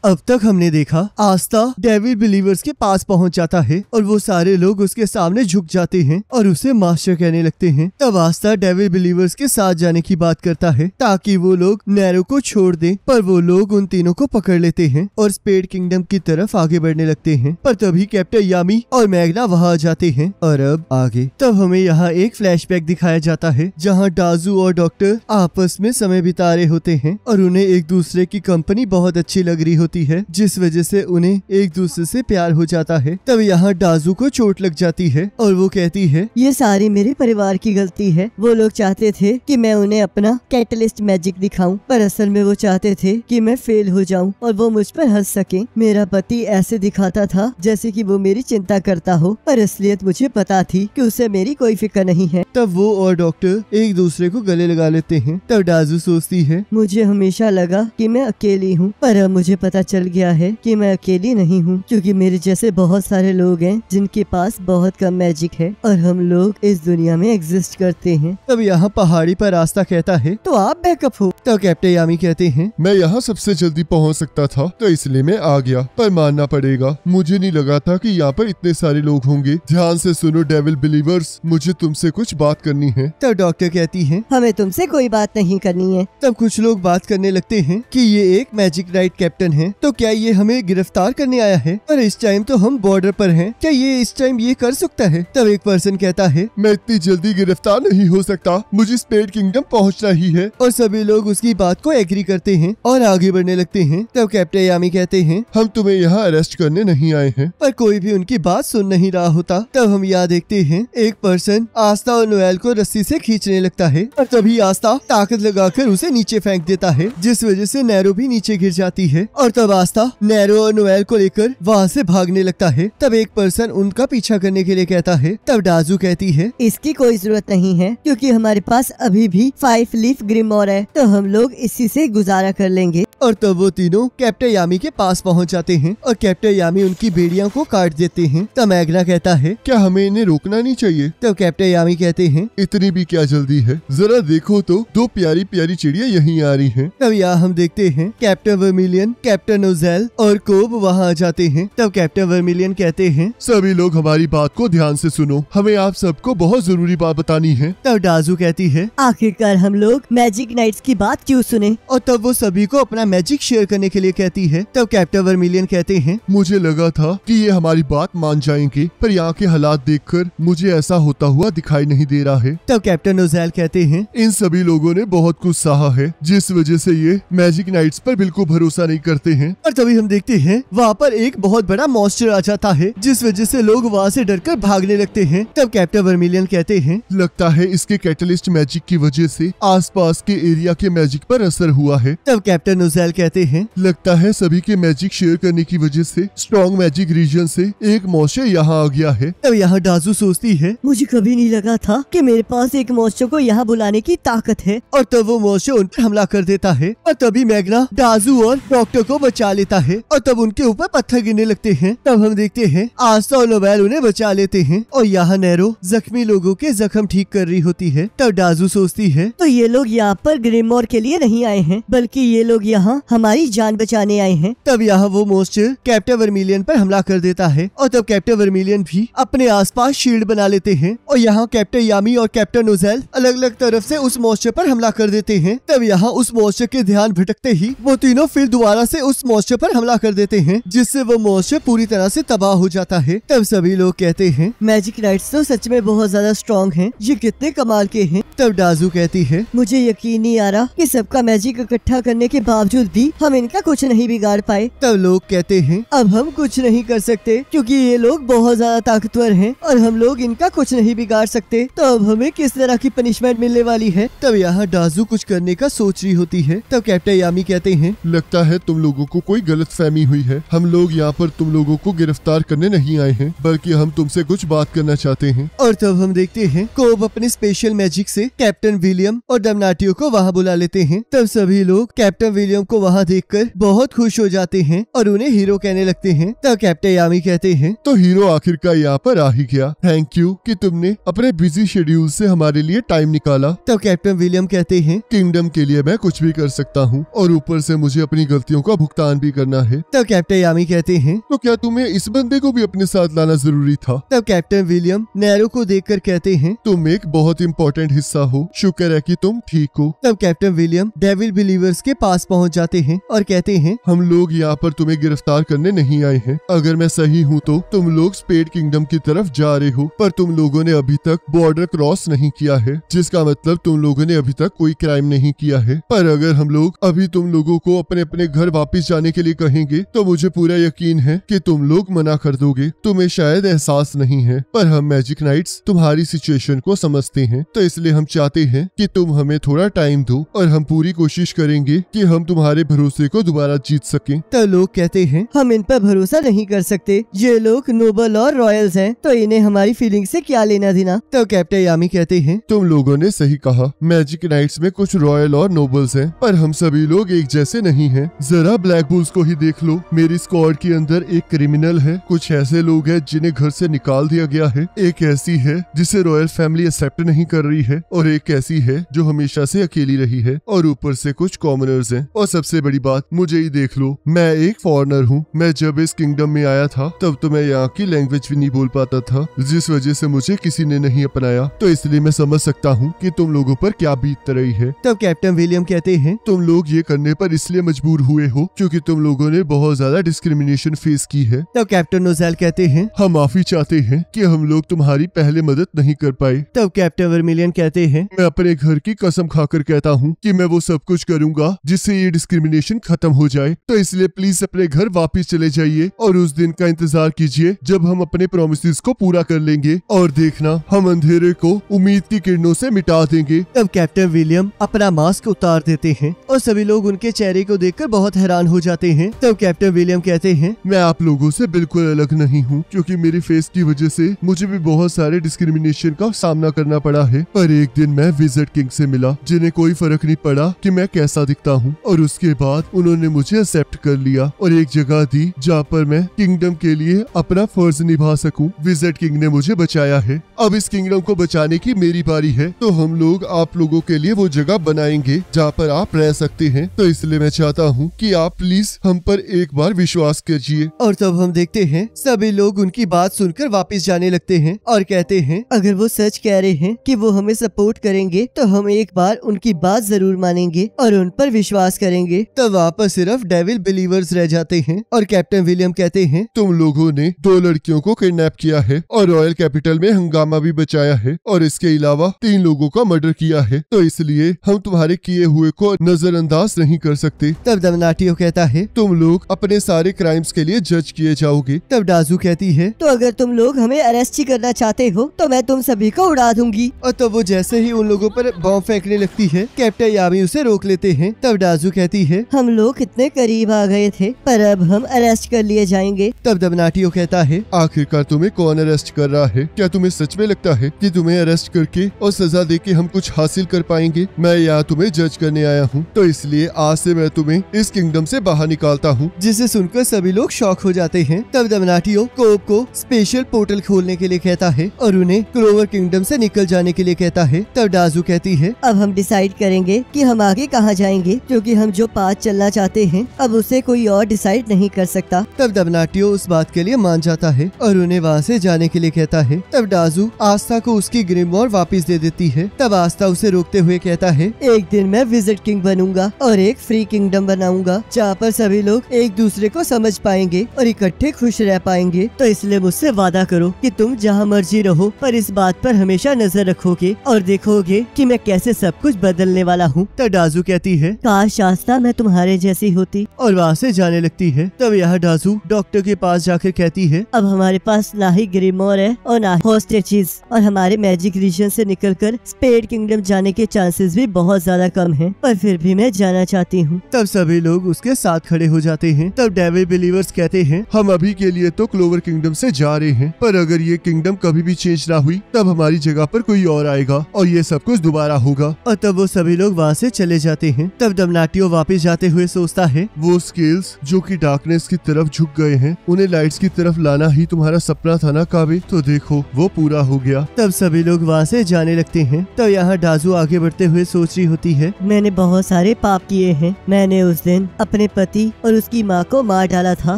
अब तक हमने देखा आस्था डेविल बिलीवर्स के पास पहुंच जाता है और वो सारे लोग उसके सामने झुक जाते हैं और उसे मास्टर कहने लगते हैं। तब आस्था डेविल बिलीवर्स के साथ जाने की बात करता है ताकि वो लोग नैरो को छोड़ दें, पर वो लोग उन तीनों को पकड़ लेते हैं और स्पेड किंगडम की तरफ आगे बढ़ने लगते हैं। पर तभी कैप्टन यामी और मैग्ना वहाँ आ जाते हैं। और अब आगे तब हमें यहाँ एक फ्लैशबैक दिखाया जाता है जहाँ डाजू और डॉक्टर आपस में समय बिता रहे होते हैं और उन्हें एक दूसरे की कंपनी बहुत अच्छी लग रही होती है, जिस वजह से उन्हें एक दूसरे से प्यार हो जाता है। तब यहाँ डाजू को चोट लग जाती है और वो कहती है, ये सारी मेरे परिवार की गलती है। वो लोग चाहते थे कि मैं उन्हें अपना कैटलिस्ट मैजिक दिखाऊं, पर असल में वो चाहते थे कि मैं फेल हो जाऊं और वो मुझ पर हंस सके। मेरा पति ऐसे दिखाता था जैसे कि वो मेरी चिंता करता हो, पर असलियत मुझे पता थी कि उसे मेरी कोई फिक्र नहीं है। तब वो और डॉक्टर एक दूसरे को गले लगा लेते हैं। तब डाजू सोचती है, मुझे हमेशा लगा कि मैं अकेली हूँ, पर अब मुझे पता चल गया है कि मैं अकेली नहीं हूँ, क्योंकि मेरे जैसे बहुत सारे लोग हैं जिनके पास बहुत कम मैजिक है और हम लोग इस दुनिया में एग्जिस्ट करते हैं। तब यहाँ पहाड़ी पर रास्ता कहता है, तो आप बैकअप हो। तब कैप्टन यामी कहते हैं, मैं यहाँ सबसे जल्दी पहुँच सकता था तो इसलिए मैं आ गया, पर मानना पड़ेगा मुझे नहीं लगा था कि यहाँ पर इतने सारे लोग होंगे। ध्यान से सुनो डेविल बिलीवर्स, मुझे तुमसे कुछ बात करनी है। तब डॉक्टर कहती है, हमें तुमसे कोई बात नहीं करनी है। तब कुछ लोग बात करने लगते हैं कि ये एक मैजिक राइट कैप्टन है, तो क्या ये हमें गिरफ्तार करने आया है? पर इस टाइम तो हम बॉर्डर पर हैं, क्या ये इस टाइम ये कर सकता है? तब एक पर्सन कहता है, मैं इतनी जल्दी गिरफ्तार नहीं हो सकता, मुझे स्पेड किंगडम पहुंचना ही है। और सभी लोग उसकी बात को एग्री करते हैं और आगे बढ़ने लगते हैं। तब कैप्टन यामी कहते हैं, हम तुम्हें यहाँ अरेस्ट करने नहीं आए हैं। पर कोई भी उनकी बात सुन नहीं रहा होता। तब हम यहाँ देखते हैं एक पर्सन आस्था और नोएल को रस्सी से खींचने लगता है और तभी आस्था ताकत लगाकर उसे नीचे फेंक देता है, जिस वजह से नैरो भी नीचे गिर जाती है। और तब आस्था नैरो और नोएल को लेकर वहाँ से भागने लगता है। तब एक पर्सन उनका पीछा करने के लिए कहता है। तब डाजू कहती है, इसकी कोई जरूरत नहीं है, क्योंकि हमारे पास अभी भी 5 लीफ ग्रिमोर है, तो हम लोग इसी से गुजारा कर लेंगे। और तब वो तीनों कैप्टन यामी के पास पहुंच जाते हैं और कैप्टन यामी उनकी बेड़ियों को काट देते हैं। तब मैग्ना कहता है, क्या हमें इन्हें रोकना नहीं चाहिए? तब कैप्टन यामी कहते हैं, इतनी भी क्या जल्दी है, जरा देखो तो 2 प्यारी प्यारी चिड़िया यहीं आ रही हैं। तब यहाँ हम देखते हैं कैप्टन वर्मिलियन, कैप्टन ओजेल और कोब वहाँ आ जाते हैं। तब कैप्टन वर्मिलियन कहते हैं, सभी लोग हमारी बात को ध्यान से सुनो, हमें आप सबको बहुत जरूरी बात बतानी है। तब डाजू कहती है, आखिरकार हम लोग मैजिक नाइट्स की बात क्यों सुने? और तब वो सभी को अपना मैजिक शेयर करने के लिए कहती है। तब कैप्टन वर्मिलियन कहते हैं, मुझे लगा था कि ये हमारी बात मान जाएंगे, पर यहाँ के हालात देखकर मुझे ऐसा होता हुआ दिखाई नहीं दे रहा है। तब कैप्टन ओजेल कहते हैं, इन सभी लोगों ने बहुत कुछ सहा है, जिस वजह से ये मैजिक नाइट्स पर बिल्कुल भरोसा नहीं करते हैं। और तभी हम देखते हैं वहाँ पर एक बहुत बड़ा मॉन्स्टर आ जाता है, जिस वजह से लोग वहाँ से डरकर भागने लगते हैं। तब कैप्टन वर्मिलियन कहते हैं, लगता है इसके कैटलिस्ट मैजिक की वजह से आसपास के एरिया के मैजिक पर असर हुआ है। तब कैप्टन ओजेल कहते हैं, लगता है सभी के मैजिक शेयर करने की वजह से स्ट्रॉन्ग मैजिक रीजन से एक मॉन्स्टर यहाँ आ गया है। तब यहाँ डाजू सोचती है, मुझे कभी नहीं लगा था कि मेरे पास एक मॉन्स्टर को यहाँ बुलाने की ताकत है। और तब वो मॉन्स्टर उन पर हमला कर देता है और तभी मैग्ना डाजू और डॉक्टर को बचा लेता है और तब उनके ऊपर पत्थर गिरने लगते हैं। तब हम देखते हैं आस्था और नोवेल उन्हें बचा लेते हैं और यहाँ नैरो जख्मी लोगों के जख्म ठीक कर रही होती है। तब डाजू सोचती है, तो ये लोग यहाँ पर ग्रिमोर के लिए नहीं आए हैं, बल्कि ये लोग यहाँ हमारी जान बचाने आए हैं। तब यहाँ वो मॉन्स्टर कैप्टन वर्मिलियन पर हमला कर देता है और तब कैप्टन वर्मिलियन भी अपने आसपास शील्ड बना लेते हैं और यहाँ कैप्टन यामी और कैप्टन ओजेल अलग अलग तरफ से उस मॉन्स्टर पर हमला कर देते हैं। तब यहाँ उस मॉन्स्टर के ध्यान भटकते ही वो तीनों फिर दोबारा से उस मॉन्स्टर पर हमला कर देते हैं, जिससे वो मॉन्स्टर पूरी तरह से तबाह हो जाता है। तब सभी लोग कहते हैं, मैजिक नाइट्स तो सच में बहुत ज्यादा स्ट्रॉन्ग हैं, ये कितने कमाल के हैं। तब डाजू कहती है, मुझे यकीन नहीं आ रहा कि सबका मैजिक इकट्ठा करने के बावजूद भी हम इनका कुछ नहीं बिगाड़ पाए। तब लोग कहते हैं, अब हम कुछ नहीं कर सकते क्योंकि ये लोग बहुत ज्यादा ताकतवर हैं और हम लोग इनका कुछ नहीं बिगाड़ सकते, तो अब हमें किस तरह की पनिशमेंट मिलने वाली है। तब यहाँ डाजू कुछ करने का सोच रही होती है। तब कैप्टन यामी कहते हैं, लगता है तुम लोगों को कोई गलतफहमी हुई है, हम लोग यहाँ पर तुम लोगों को गिरफ्तार करने नहीं आए हैं, बल्कि हम तुमसे कुछ बात करना चाहते हैं। और तब हम देखते हैं कोब अपने स्पेशल मैजिक से कैप्टन विलियम और डमनाटियो को वहाँ बुला लेते हैं। तब सभी लोग कैप्टन विलियम को वहाँ देखकर बहुत खुश हो जाते हैं और उन्हें हीरो कहने लगते हैं। तब कैप्टन यामी कहते हैं, तो हीरो आखिरकार यहाँ पर आ ही गया, थैंक यू कि तुमने अपने बिजी शेड्यूल से हमारे लिए टाइम निकाला। तब कैप्टन विलियम कहते हैं, किंगडम के लिए मैं कुछ भी कर सकता हूँ और ऊपर से मुझे अपनी गलतियों का भुगतान भुगतान भी करना है। तब कैप्टन यामी कहते हैं। तो क्या तुम्हें इस बंदे को भी अपने साथ लाना जरूरी था? तब कैप्टन विलियम नैरो को देखकर कहते हैं। तुम एक बहुत इम्पोर्टेंट हिस्सा हो, शुक्र है कि तुम ठीक हो। तब कैप्टन विलियम डेविल बिलीवर्स के पास पहुंच जाते हैं और कहते हैं, हम लोग यहाँ पर तुम्हें गिरफ्तार करने नहीं आए हैं। अगर मैं सही हूँ तो तुम लोग स्पेड किंगडम की तरफ जा रहे हो, पर तुम लोगों ने अभी तक बॉर्डर क्रॉस नहीं किया है, जिसका मतलब तुम लोगों ने अभी तक कोई क्राइम नहीं किया है। पर अगर हम लोग अभी तुम लोगों को अपने अपने घर वापस जाने के लिए कहेंगे तो मुझे पूरा यकीन है कि तुम लोग मना कर दोगे। तुम्हें शायद एहसास नहीं है, पर हम मैजिक नाइट्स तुम्हारी सिचुएशन को समझते हैं, तो इसलिए हम चाहते हैं कि तुम हमें थोड़ा टाइम दो और हम पूरी कोशिश करेंगे कि हम तुम्हारे भरोसे को दोबारा जीत सकें। तो लोग कहते हैं, हम इन पर भरोसा नहीं कर सकते। ये लोग नोबल और रॉयल्स हैं, तो इन्हें हमारी फीलिंग से क्या लेना देना। तो कैप्टन यामी कहते हैं, तुम लोगों ने सही कहा, मैजिक नाइट्स में कुछ रॉयल और नोबल्स हैं, पर हम सभी लोग एक जैसे नहीं हैं। जरा ब्लैक बुल्स को ही देख लो। मेरी स्क्वाड के अंदर एक क्रिमिनल है, कुछ ऐसे लोग हैं जिन्हें घर से निकाल दिया गया है, एक ऐसी है जिसे रॉयल फैमिली एक्सेप्ट नहीं कर रही है, और एक ऐसी है जो हमेशा से अकेली रही है, और ऊपर से कुछ कॉमनर्स हैं। और सबसे बड़ी बात, मुझे ही देख लो, मैं एक फॉरेनर हूँ। मैं जब इस किंगडम में आया था तब तो मैं यहाँ की लैंग्वेज भी नहीं बोल पाता था, जिस वजह से मुझे किसी ने नहीं अपनाया। तो इसलिए मैं समझ सकता हूँ कि तुम लोगों पर क्या बीत रही है। तब कैप्टन विलियम कहते हैं, तुम लोग ये करने पर इसलिए मजबूर हुए हो क्योंकि तुम लोगों ने बहुत ज्यादा डिस्क्रिमिनेशन फेस की है। तब कैप्टन नोजेल कहते हैं, हम माफी चाहते हैं कि हम लोग तुम्हारी पहले मदद नहीं कर पाए। तब कैप्टन वर्मिलियन कहते हैं, मैं अपने घर की कसम खाकर कहता हूँ कि मैं वो सब कुछ करूंगा जिससे ये डिस्क्रिमिनेशन खत्म हो जाए। तो इसलिए प्लीज अपने घर वापस चले जाइए और उस दिन का इंतजार कीजिए जब हम अपने प्रोमिसेस को पूरा कर लेंगे, और देखना हम अंधेरे को उम्मीद की किरणों से मिटा देंगे। तब कैप्टन विलियम अपना मास्क उतार देते हैं और सभी लोग उनके चेहरे को देखकर बहुत हैरान हो जाते हैं। तब कैप्टन विलियम कहते हैं, मैं आप लोगों से बिल्कुल अलग नहीं हूँ, क्योंकि मेरी फेस की वजह से मुझे भी बहुत सारे डिस्क्रिमिनेशन का सामना करना पड़ा है। पर एक दिन मैं विज़र्ड किंग से मिला, जिन्हें कोई फर्क नहीं पड़ा कि मैं कैसा दिखता हूँ, और उसके बाद उन्होंने मुझे एक्सेप्ट कर लिया और एक जगह दी जहाँ पर मैं किंगडम के लिए अपना फर्ज निभा सकूं। विज़र्ड किंग ने मुझे बचाया है, अब इस किंगडम को बचाने की मेरी बारी है। तो हम लोग आप लोगों के लिए वो जगह बनाएंगे जहाँ पर आप रह सकते हैं। तो इसलिए मैं चाहता हूँ कि आप प्लीज हम पर एक बार विश्वास कीजिए। और तब हम देखते हैं सभी लोग उनकी बात सुनकर वापस जाने लगते हैं और कहते हैं, अगर वो सच कह रहे हैं कि वो हमें सपोर्ट करेंगे तो हम एक बार उनकी बात जरूर मानेंगे और उन पर विश्वास करेंगे। तब वहाँ पर सिर्फ डेविल बिलीवर्स रह जाते हैं और कैप्टन विलियम कहते हैं, तुम लोगों ने 2 लड़कियों को किडनैप किया है और रॉयल कैपिटल में हंगामा भी बचाया है, और इसके अलावा 3 लोगों का मर्डर किया है। तो इसलिए हम तुम्हारे किए हुए को नजरअंदाज नहीं कर सकते। तब डमनाटियो कहता है, तुम लोग अपने सारे क्राइम्स के लिए जज किए जाओगे। तब डाजू कहती है, तो अगर तुम लोग हमें अरेस्ट ही करना चाहते हो तो मैं तुम सभी को उड़ा दूंगी। और तब वो जैसे ही उन लोगों पर बॉम्ब फेंकने लगती है, कैप्टन यामी उसे रोक लेते हैं। तब डाजू कहती है, हम लोग कितने करीब आ गए थे, पर अब हम अरेस्ट कर लिए जाएंगे। तब डमनाटियो कहता है, आखिरकार तुम्हें कौन अरेस्ट कर रहा है? क्या तुम्हें सच में लगता है कि तुम्हें अरेस्ट करके और सजा देके हम कुछ हासिल कर पाएंगे? मैं यहाँ तुम्हें जज करने आया हूँ, तो इसलिए आज से मैं तुम्हें इस किंगडम से बाहर निकालता हूँ। जिसे सुनकर सभी लोग शॉक हो जाते हैं। तब डमनाटियो कोब को स्पेशल पोर्टल खोलने के लिए कहता है और उन्हें क्लोवर किंगडम से निकल जाने के लिए कहता है। तब डाजू कहती है, अब हम डिसाइड करेंगे कि हम आगे कहाँ जाएंगे, क्योंकि हम जो पाथ चलना चाहते हैं अब उसे कोई और डिसाइड नहीं कर सकता। तब डमनाटियो उस बात के लिए मान जाता है और उन्हें वहाँ से जाने के लिए कहता है। तब डाजू आस्था को उसकी ग्रिमोर वापस दे देती है। तब आस्था उसे रोकते हुए कहता है, एक दिन मैं विज़र्ड किंग बनूंगा और एक फ्री किंगडम बनाऊंगा जहाँ पर सभी लोग एक दूसरे को समझ पाएंगे और इकट्ठे खुश रह पाएंगे। तो इसलिए मुझसे वादा करो कि तुम जहाँ मर्जी रहो पर इस बात पर हमेशा नजर रखोगे और देखोगे कि मैं कैसे सब कुछ बदलने वाला हूँ। तब डाजू कहती है, काश आस्था मैं तुम्हारे जैसी होती। और वहाँ से जाने लगती है। तब यह डाजू डॉक्टर के पास जाकर कहती है, अब हमारे पास ना ही ग्रिमोर है और ना ही होस्टेजेस, और हमारे मैजिक रीजन से निकलकर स्पेड किंगडम जाने के चांसेस भी बहुत ज्यादा कम हैं, पर फिर भी मैं जाना चाहती हूँ। तब सभी लोग उसके साथ खड़े हो जाते हैं। तब डेविल बिलीवर्स कहते हैं, हम अभी के लिए तो क्लोवर किंगडम से जा रहे हैं, पर अगर ये किंगडम कभी भी चेंज ना हुई तब हमारी जगह पर कोई और आएगा और ये सब कुछ दोबारा होगा। और तब वो सभी लोग वहाँ से चले जाते हैं। तब डमनाटियो वापस जाते हुए सोचता है, वो स्केल्स जो कि डार्कनेस की तरफ झुक गए हैं, उन्हें लाइट्स की तरफ लाना ही तुम्हारा सपना था ना काबे? तो देखो वो पूरा हो गया। तब सभी लोग वहाँ से जाने लगते हैं। तब यहाँ डाजू आगे बढ़ते हुए सोच रही होती है, मैंने बहुत सारे पाप किए हैं। मैंने उस दिन अपने अपने पति और उसकी माँ को मार डाला था।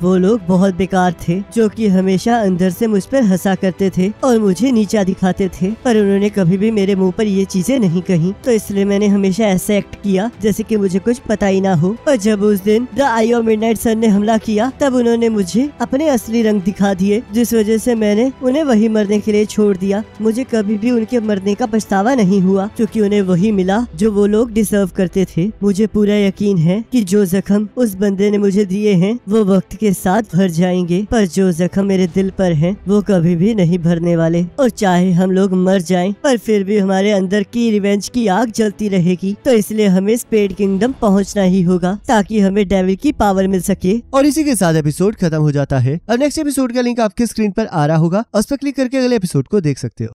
वो लोग बहुत बेकार थे, जो कि हमेशा अंदर से मुझ पर हंसा करते थे और मुझे नीचा दिखाते थे, पर उन्होंने कभी भी मेरे मुंह पर ये चीजें नहीं कही, तो इसलिए मैंने हमेशा ऐसा एक्ट किया जैसे कि मुझे कुछ पता ही ना हो। पर जब उस दिन द आई ऑफ मिडनाइट सन ने हमला किया, तब उन्होंने मुझे अपने असली रंग दिखा दिए, जिस वजह से मैंने उन्हें वही मरने के लिए छोड़ दिया। मुझे कभी भी उनके मरने का पछतावा नहीं हुआ, क्योंकि उन्हें वही मिला जो वो लोग डिजर्व करते थे। मुझे पूरा यकीन है कि जो जख्म उस बंदे ने मुझे दिए हैं वो वक्त के साथ भर जाएंगे, पर जो जख्म मेरे दिल पर हैं वो कभी भी नहीं भरने वाले। और चाहे हम लोग मर जाएं, पर फिर भी हमारे अंदर की रिवेंज की आग जलती रहेगी। तो इसलिए हमें स्पेड किंगडम पहुंचना ही होगा, ताकि हमें डेविल की पावर मिल सके। और इसी के साथ एपिसोड खत्म हो जाता है। अब नेक्स्ट एपिसोड का लिंक आपके स्क्रीन पर आ रहा होगा, उस पर क्लिक करके अगले एपिसोड को देख सकते हो।